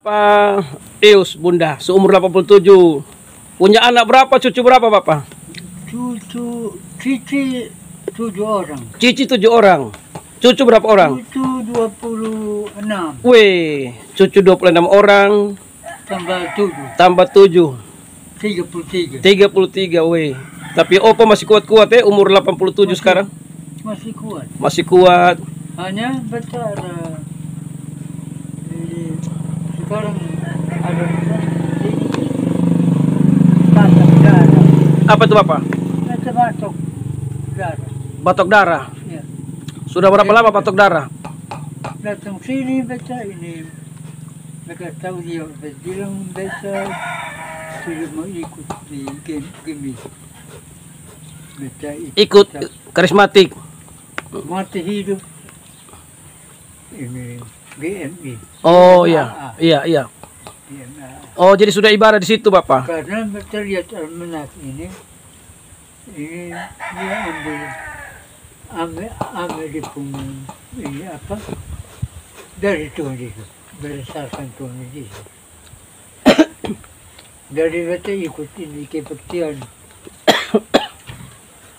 Pak Deus, Bunda, seumur 87. Punya anak berapa, cucu berapa, Bapak? Cici 7 orang. Cici 7 orang. Cucu berapa orang? Cucu 26. Wih, cucu 26 orang. Tambah 7. 7. 33. 33, wih. Tapi Opa masih kuat-kuat ya, umur 87 sekarang. Masih kuat. Masih kuat. Hanya baca ada sekarang ada batok darah. Apa itu, Bapak? Baca batok darah. Batok darah. Ya. Sudah berapa lama batok darah? Datang sini baca ini. Mereka tahu dia bilang baca sudah mau ikut di game. Baca Ikut karismatik. mati hidup ini GMI. Oh iya, iya. Oh, jadi sudah ibadah di situ, Bapak. Karena terlihat almanak ini dia ambil di ini apa dari Tuhan Yesus, berdasarkan Tuhan Yesus. Dari baca ikut ini kebaktian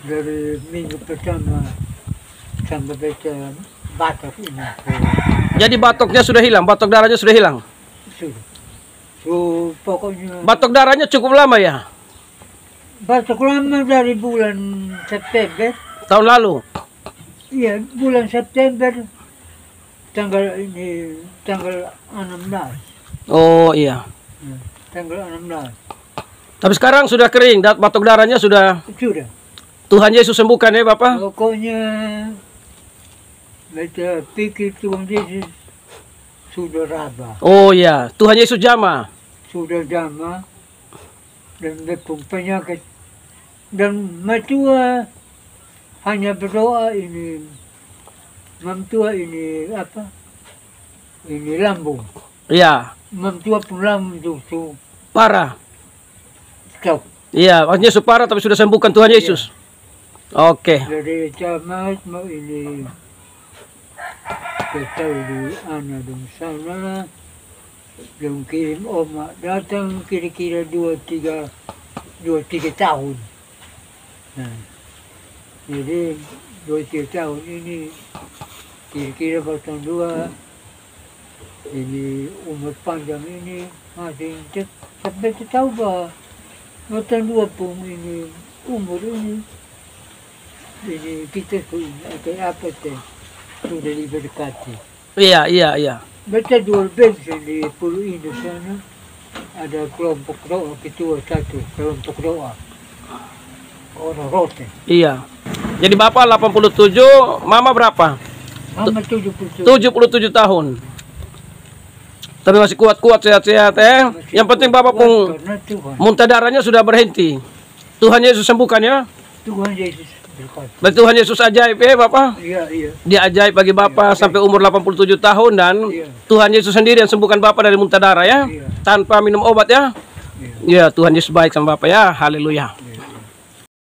dari minggu pertama sampai baca batok ini. Jadi batoknya sudah hilang, batok darahnya sudah hilang. Sudah. So, pokoknya Batok darahnya cukup lama ya? batok lama dari bulan September. Tahun lalu. Iya, bulan September tanggal 16. Oh iya. Tanggal 16. Tapi sekarang sudah kering, batok darahnya sudah. Sudah. Tuhan Yesus sembuhkan ya, Bapak. Pokoknya baca pikir Tuhan Yesus sudah raba. Oh iya, Tuhan Yesus jamah. Sudah jama dan bepung penyakit dan matua hanya berdoa ini mamtua ini apa ini lambung. Iya. Mamtua pun lambung itu Parah. stop. Iya, maksudnya parah tapi sudah sembuhkan Tuhan Yesus. Oke. Dari camat mau ini ketahui di anak dan sana belum kirim oma datang kira-kira 2-3 tahun. Nah, jadi 2-3 tahun ini kira-kira batang 2 ini umur panjang ini masih sampai tahu bahwa batang 2 pun ini umur ini kita kayak apa teh sudah diberkati. Iya. Baca jual bensin di Pulau Indah sana ada kelompok doa ketua satu kelompok doa orang rote. Iya. Jadi Bapak 87, Mama berapa? Mama 77. 77 tahun. Tapi masih kuat-kuat, sehat-sehat ya. Yang penting Bapak pun muntah darahnya sudah berhenti. Tuhan Yesus sembuhkan ya. Tuhan Yesus berkati. Berarti Tuhan Yesus ajaib ya, Bapak. Iya. Dia ajaib bagi Bapak sampai umur 87 tahun dan Tuhan Yesus sendiri yang sembuhkan Bapak dari muntah darah ya. Iya. Tanpa minum obat ya. Iya, Tuhan Yesus baik sama Bapak ya. Haleluya.